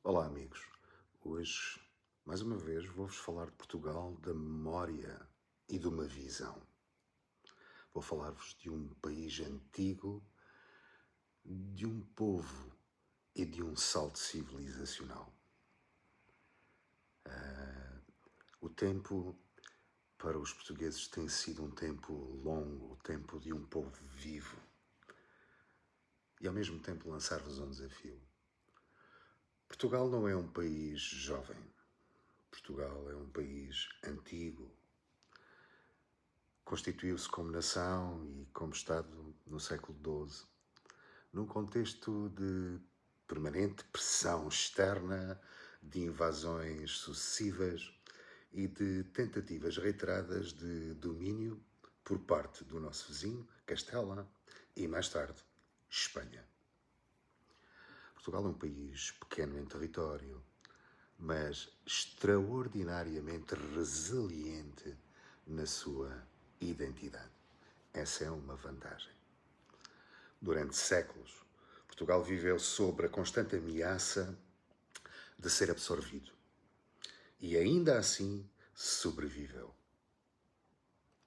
Olá, amigos. Hoje, mais uma vez, vou-vos falar de Portugal, da memória e de uma visão. Vou falar-vos de um país antigo, de um povo e de um salto civilizacional. O tempo para os portugueses tem sido um tempo longo, o tempo de um povo vivo. E ao mesmo tempo lançar-vos um desafio. Portugal não é um país jovem. Portugal é um país antigo. Constituiu-se como nação e como Estado no século XII, num contexto de permanente pressão externa, de invasões sucessivas e de tentativas reiteradas de domínio por parte do nosso vizinho, Castela, e mais tarde, Espanha. Portugal é um país pequeno em território, mas extraordinariamente resiliente na sua identidade. Essa é uma vantagem. Durante séculos, Portugal viveu sob a constante ameaça de ser absorvido. E ainda assim sobreviveu.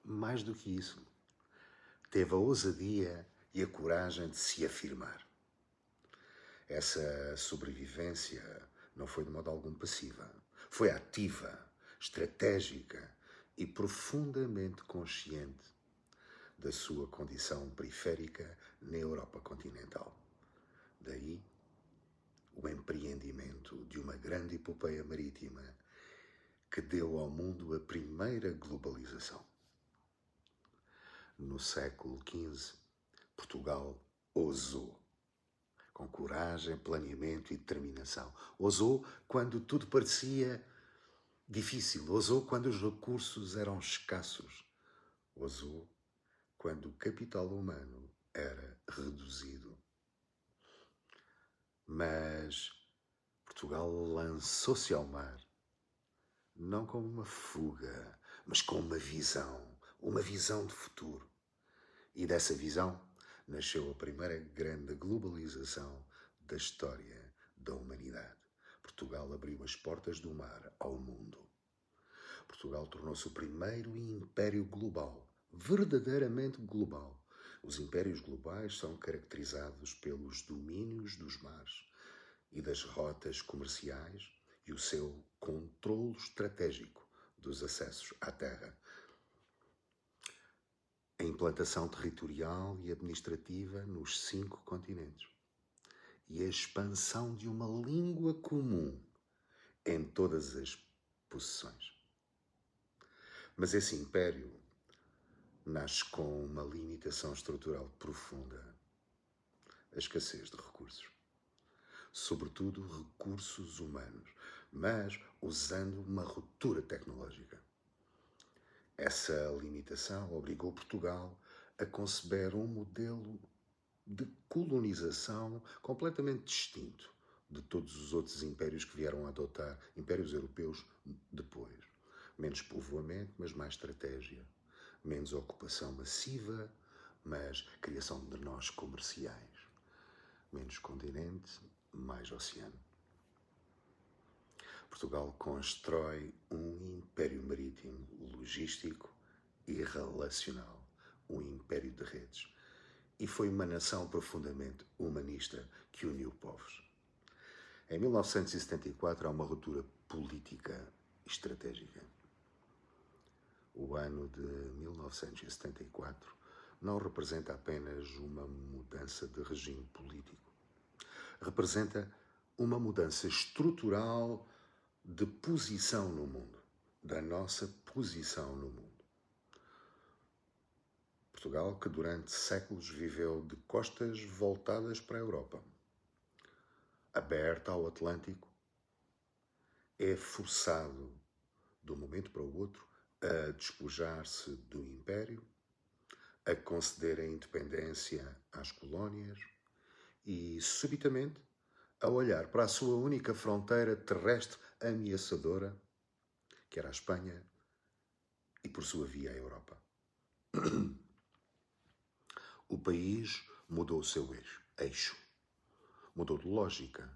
Mais do que isso, teve a ousadia e a coragem de se afirmar. Essa sobrevivência não foi de modo algum passiva. Foi ativa, estratégica e profundamente consciente da sua condição periférica na Europa continental. Daí o empreendimento de uma grande epopeia marítima que deu ao mundo a primeira globalização. No século XV, Portugal ousou, com coragem, planeamento e determinação. Ousou quando tudo parecia difícil, ousou quando os recursos eram escassos, ousou quando o capital humano era reduzido. Mas Portugal lançou-se ao mar, não como uma fuga, mas com uma visão de futuro. E dessa visão nasceu a primeira grande globalização da história da humanidade. Portugal abriu as portas do mar ao mundo. Portugal tornou-se o primeiro império global, verdadeiramente global. Os impérios globais são caracterizados pelos domínios dos mares e das rotas comerciais e o seu controlo estratégico dos acessos à terra. A implantação territorial e administrativa nos 5 continentes e a expansão de uma língua comum em todas as possessões. Mas esse império nasce com uma limitação estrutural profunda: a escassez de recursos. Sobretudo recursos humanos, mas usando uma ruptura tecnológica. Essa limitação obrigou Portugal a conceber um modelo de colonização completamente distinto de todos os outros impérios que vieram a adotar, impérios europeus depois. Menos povoamento, mas mais estratégia. Menos ocupação massiva, mas criação de nós comerciais. Menos continente, mais oceano. Portugal constrói um império marítimo, logístico e relacional, um império de redes. E foi uma nação profundamente humanista que uniu povos. Em 1974 há uma ruptura política e estratégica. O ano de 1974 não representa apenas uma mudança de regime político. Representa uma mudança estrutural de posição no mundo, da nossa posição no mundo. Portugal, que durante séculos viveu de costas voltadas para a Europa, aberta ao Atlântico, é forçado, de um momento para o outro, a despojar-se do Império, a conceder a independência às colónias e, subitamente, a olhar para a sua única fronteira terrestre ameaçadora, que era a Espanha, e por sua via a Europa. O país mudou o seu eixo, mudou de lógica,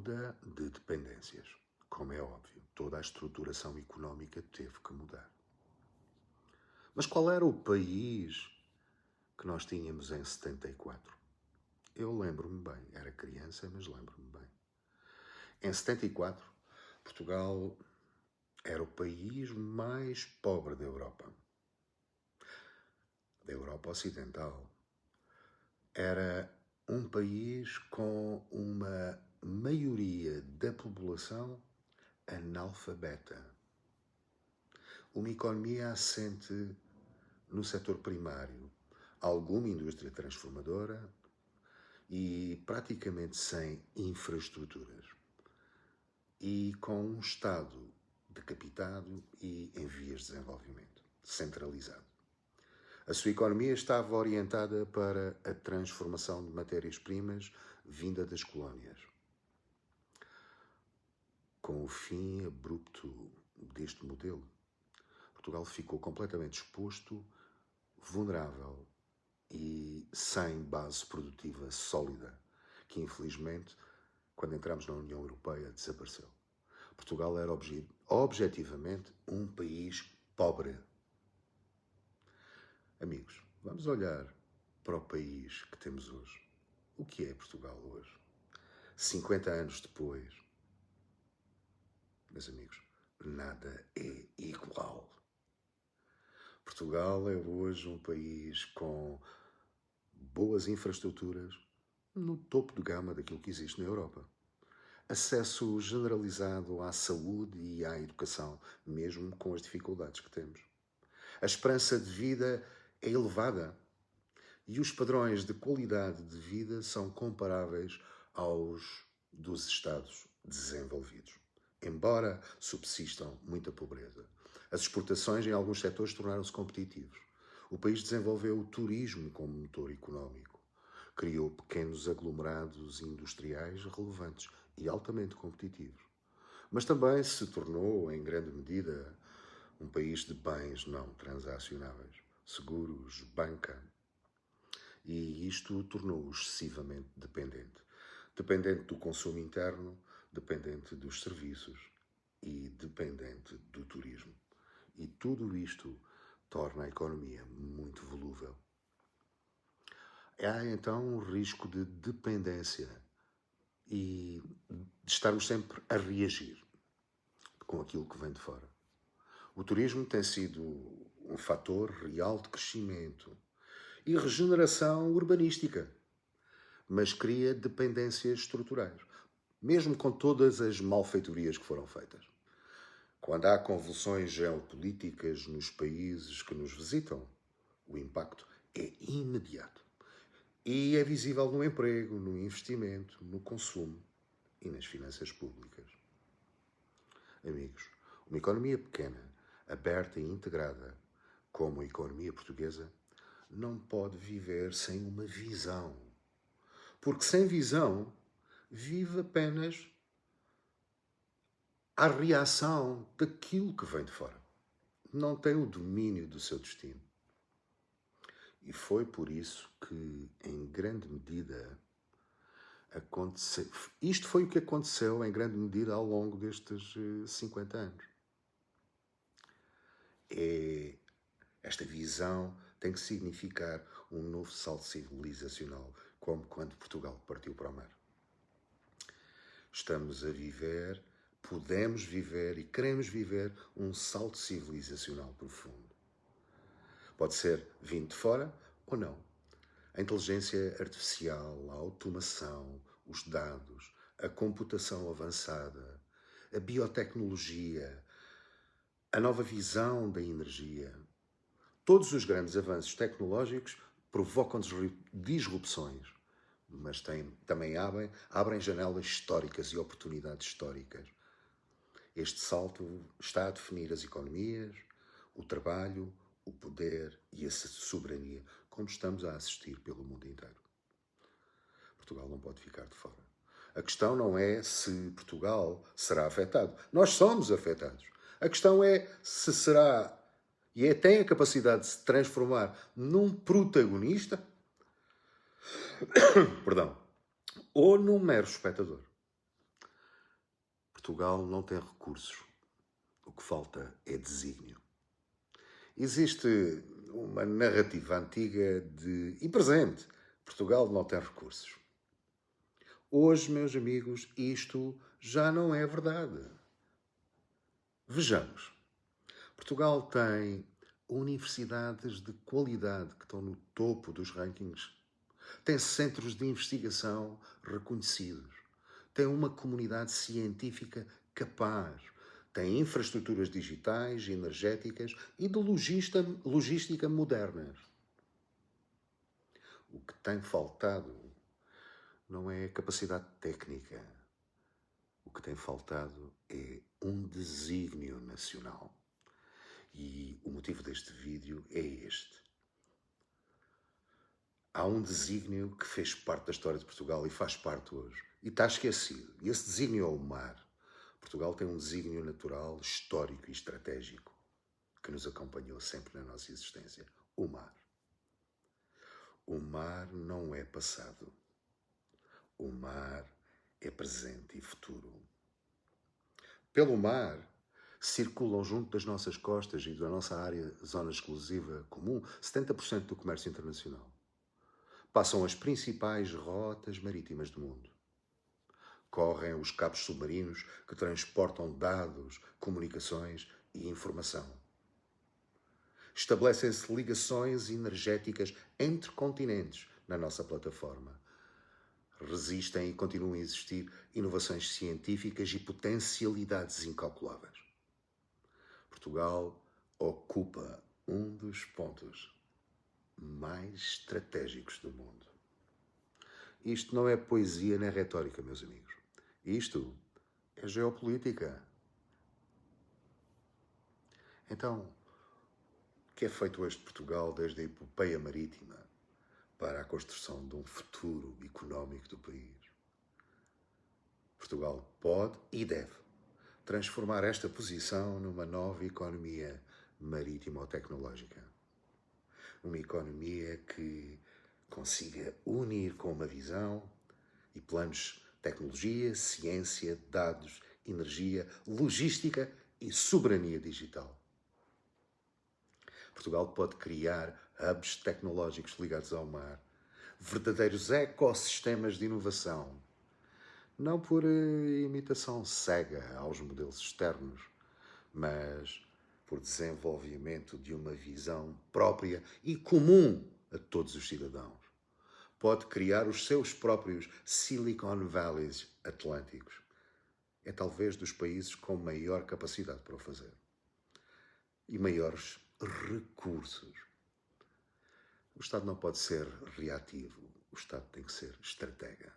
muda de dependências. Como é óbvio, toda a estruturação económica teve que mudar. Mas qual era o país que nós tínhamos em 74? Eu lembro-me bem, era criança, mas lembro-me bem. Em 74, Portugal era o país mais pobre da Europa Ocidental. Era um país com uma maioria da população analfabeta. Uma economia assente no setor primário, alguma indústria transformadora e praticamente sem infraestruturas. E com um Estado decapitado e em vias de desenvolvimento, centralizado. A sua economia estava orientada para a transformação de matérias-primas vinda das colónias. Com o fim abrupto deste modelo, Portugal ficou completamente exposto, vulnerável e sem base produtiva sólida, que infelizmente, quando entramos na União Europeia, desapareceu. Portugal era objetivamente um país pobre. Amigos, vamos olhar para o país que temos hoje. O que é Portugal hoje? 50 anos depois, meus amigos, nada é igual. Portugal é hoje um país com boas infraestruturas no topo de gama daquilo que existe na Europa. Acesso generalizado à saúde e à educação, mesmo com as dificuldades que temos. A esperança de vida é elevada e os padrões de qualidade de vida são comparáveis aos dos Estados desenvolvidos, embora subsistam muita pobreza. As exportações em alguns setores tornaram-se competitivos. O país desenvolveu o turismo como motor económico. Criou pequenos aglomerados industriais relevantes e altamente competitivos. Mas também se tornou, em grande medida, um país de bens não transacionáveis, seguros, banca. E isto o tornou excessivamente dependente. Dependente do consumo interno, dependente dos serviços e dependente do turismo. E tudo isto torna a economia muito volúvel. Há então um risco de dependência e de estarmos sempre a reagir com aquilo que vem de fora. O turismo tem sido um fator real de crescimento e regeneração urbanística, mas cria dependências estruturais, mesmo com todas as malfeitorias que foram feitas. Quando há convulsões geopolíticas nos países que nos visitam, o impacto é imediato. E é visível no emprego, no investimento, no consumo e nas finanças públicas. Amigos, uma economia pequena, aberta e integrada, como a economia portuguesa, não pode viver sem uma visão. Porque sem visão, vive apenas à reação daquilo que vem de fora. Não tem o domínio do seu destino. E foi por isso que, em grande medida, isto foi o que aconteceu, em grande medida, ao longo destes 50 anos. Esta visão tem que significar um novo salto civilizacional, como quando Portugal partiu para o mar. Estamos a viver, podemos viver e queremos viver um salto civilizacional profundo. Pode ser vindo de fora ou não. A inteligência artificial, a automação, os dados, a computação avançada, a biotecnologia, a nova visão da energia. Todos os grandes avanços tecnológicos provocam disrupções, mas também abrem janelas históricas e oportunidades históricas. Este salto está a definir as economias, o trabalho, o poder e a soberania, como estamos a assistir pelo mundo inteiro. Portugal não pode ficar de fora. A questão não é se Portugal será afetado. Nós somos afetados. A questão é se será e tem a capacidade de se transformar num protagonista, ou num mero espectador. Portugal não tem recursos. O que falta é desígnio. Existe uma narrativa antiga e presente. Portugal não tem recursos. Hoje, meus amigos, isto já não é verdade. Vejamos. Portugal tem universidades de qualidade que estão no topo dos rankings. Tem centros de investigação reconhecidos. Tem uma comunidade científica capaz. Tem infraestruturas digitais, energéticas e de logística modernas. O que tem faltado não é capacidade técnica. O que tem faltado é um desígnio nacional. E o motivo deste vídeo é este. Há um desígnio que fez parte da história de Portugal e faz parte hoje. E está esquecido. E esse desígnio é o mar. Portugal tem um desígnio natural, histórico e estratégico que nos acompanhou sempre na nossa existência. O mar. O mar não é passado. O mar é presente e futuro. Pelo mar circulam junto das nossas costas e da nossa área, zona exclusiva comum, 70% do comércio internacional. Passam as principais rotas marítimas do mundo. Correm os cabos submarinos que transportam dados, comunicações e informação. Estabelecem-se ligações energéticas entre continentes na nossa plataforma. Resistem e continuam a existir inovações científicas e potencialidades incalculáveis. Portugal ocupa um dos pontos mais estratégicos do mundo. Isto não é poesia nem retórica, meus amigos. Isto é geopolítica. Então, o que é feito hoje de Portugal desde a epopeia marítima para a construção de um futuro económico do país? Portugal pode e deve transformar esta posição numa nova economia marítimo-tecnológica. Uma economia que consiga unir com uma visão e planos tecnologia, ciência, dados, energia, logística e soberania digital. Portugal pode criar hubs tecnológicos ligados ao mar, verdadeiros ecossistemas de inovação, não por imitação cega aos modelos externos, mas por desenvolvimento de uma visão própria e comum a todos os cidadãos. Pode criar os seus próprios Silicon Valleys atlânticos. É talvez dos países com maior capacidade para o fazer. E maiores recursos. O Estado não pode ser reativo. O Estado tem que ser estratega.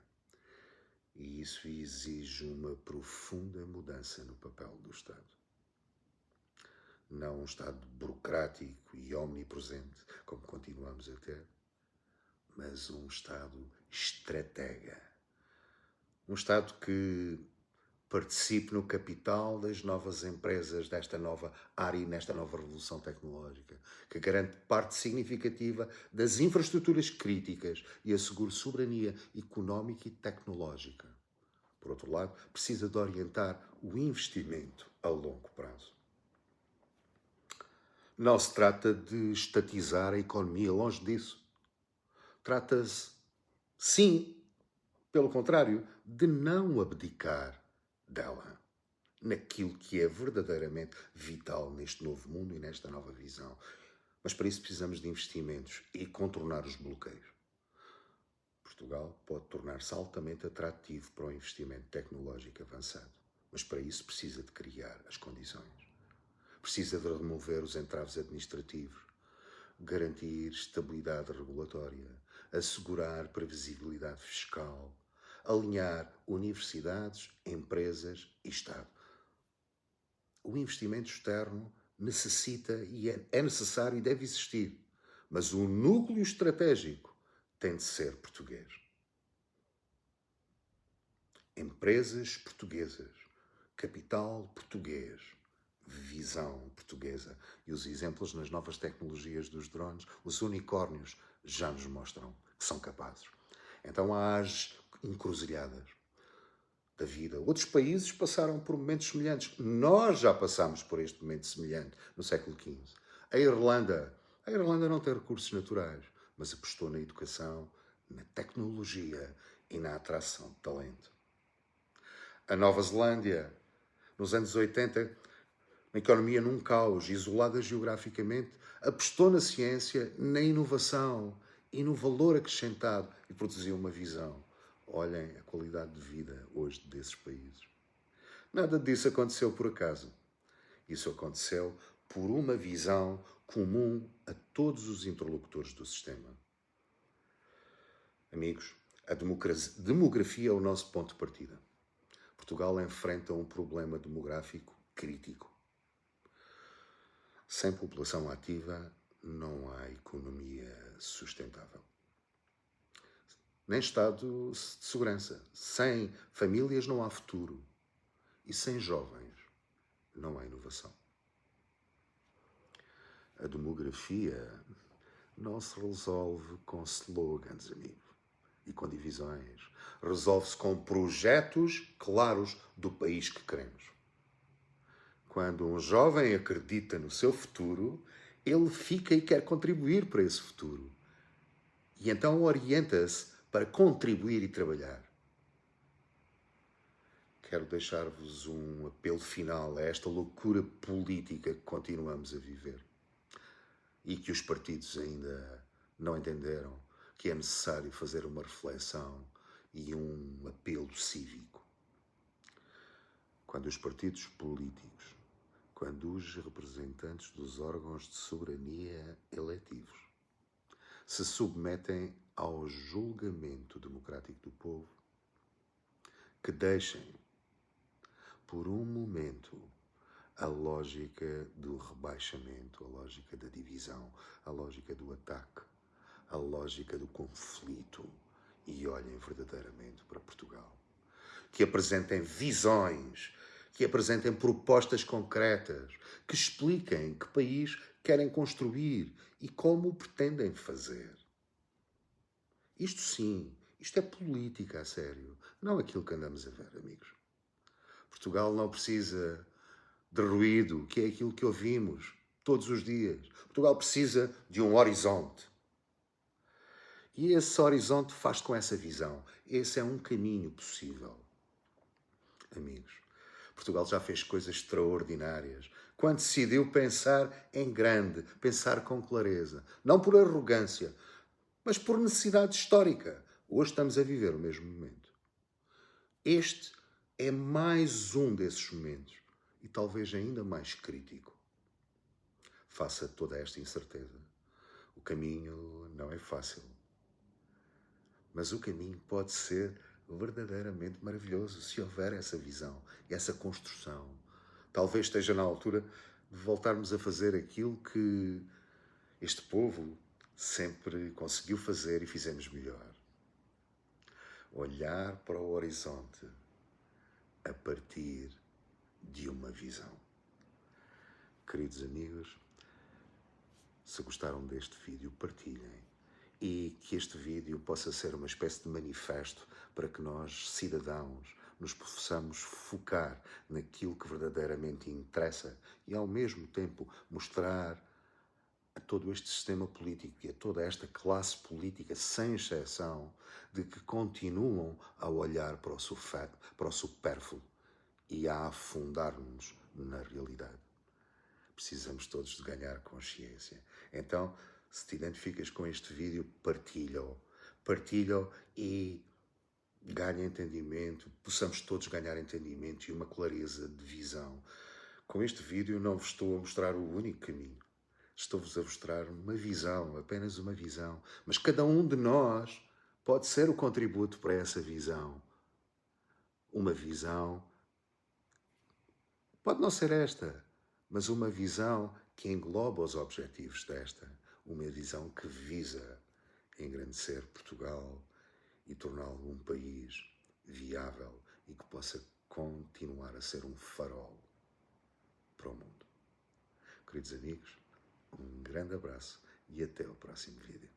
E isso exige uma profunda mudança no papel do Estado. Não um Estado burocrático e omnipresente, como continuamos a ter, mas um Estado estratega. Um Estado que participe no capital das novas empresas desta nova área e nesta nova revolução tecnológica, que garante parte significativa das infraestruturas críticas e assegure soberania económica e tecnológica. Por outro lado, precisa de orientar o investimento a longo prazo. Não se trata de estatizar a economia, longe disso. Trata-se, sim, pelo contrário, de não abdicar dela, naquilo que é verdadeiramente vital neste novo mundo e nesta nova visão. Mas para isso precisamos de investimentos e contornar os bloqueios. Portugal pode tornar-se altamente atrativo para o investimento tecnológico avançado, mas para isso precisa de criar as condições. Precisa de remover os entraves administrativos, garantir estabilidade regulatória, assegurar previsibilidade fiscal, alinhar universidades, empresas e Estado. O investimento externo necessita e é necessário e deve existir, mas o núcleo estratégico tem de ser português. Empresas portuguesas, capital português, visão portuguesa. E os exemplos nas novas tecnologias dos drones, os unicórnios, já nos mostram que são capazes. Então há as encruzilhadas da vida. Outros países passaram por momentos semelhantes. Nós já passámos por este momento semelhante no século XV. A Irlanda não tem recursos naturais, mas apostou na educação, na tecnologia e na atração de talento. A Nova Zelândia, nos anos 80, uma economia num caos, isolada geograficamente, apostou na ciência, na inovação e no valor acrescentado e produziu uma visão. Olhem a qualidade de vida hoje desses países. Nada disso aconteceu por acaso. Isso aconteceu por uma visão comum a todos os interlocutores do sistema. Amigos, a demografia é o nosso ponto de partida. Portugal enfrenta um problema demográfico crítico. Sem população ativa, não há economia sustentável. Nem Estado de segurança. Sem famílias não há futuro. E sem jovens não há inovação. A demografia não se resolve com slogans, amigo, e com divisões. Resolve-se com projetos claros do país que queremos. Quando um jovem acredita no seu futuro, ele fica e quer contribuir para esse futuro. E então orienta-se para contribuir e trabalhar. Quero deixar-vos um apelo final a esta loucura política que continuamos a viver e que os partidos ainda não entenderam que é necessário fazer uma reflexão e um apelo cívico. Quando os partidos políticos, quando os representantes dos órgãos de soberania eletivos se submetem ao julgamento democrático do povo, que deixem, por um momento, a lógica do rebaixamento, a lógica da divisão, a lógica do ataque, a lógica do conflito e olhem verdadeiramente para Portugal. Que apresentem visões, que apresentem propostas concretas, que expliquem que país querem construir e como o pretendem fazer. Isto sim, isto é política a sério, não aquilo que andamos a ver, amigos. Portugal não precisa de ruído, que é aquilo que ouvimos todos os dias. Portugal precisa de um horizonte. E esse horizonte faz com essa visão. Esse é um caminho possível. Amigos, Portugal já fez coisas extraordinárias quando decidiu pensar em grande, pensar com clareza. Não por arrogância, mas por necessidade histórica. Hoje estamos a viver o mesmo momento. Este é mais um desses momentos e talvez ainda mais crítico. Faça toda esta incerteza. O caminho não é fácil, mas o caminho pode ser verdadeiramente maravilhoso se houver essa visão, essa construção. Talvez esteja na altura de voltarmos a fazer aquilo que este povo sempre conseguiu fazer e fizemos melhor. Olhar para o horizonte a partir de uma visão. Queridos amigos, se gostaram deste vídeo, partilhem e que este vídeo possa ser uma espécie de manifesto para que nós, cidadãos, nos possamos focar naquilo que verdadeiramente interessa e, ao mesmo tempo, mostrar a todo este sistema político e a toda esta classe política, sem exceção, de que continuam a olhar para o supérfluo e a afundar-nos na realidade. Precisamos todos de ganhar consciência. Então, se te identificas com este vídeo, partilha-o e ganha entendimento, possamos todos ganhar entendimento e uma clareza de visão. Com este vídeo não vos estou a mostrar o único caminho. Estou-vos a mostrar uma visão, apenas uma visão. Mas cada um de nós pode ser o contributo para essa visão. Uma visão pode não ser esta, mas uma visão que engloba os objetivos desta. Uma visão que visa engrandecer Portugal e torná-lo um país viável e que possa continuar a ser um farol para o mundo. Queridos amigos, um grande abraço e até o próximo vídeo.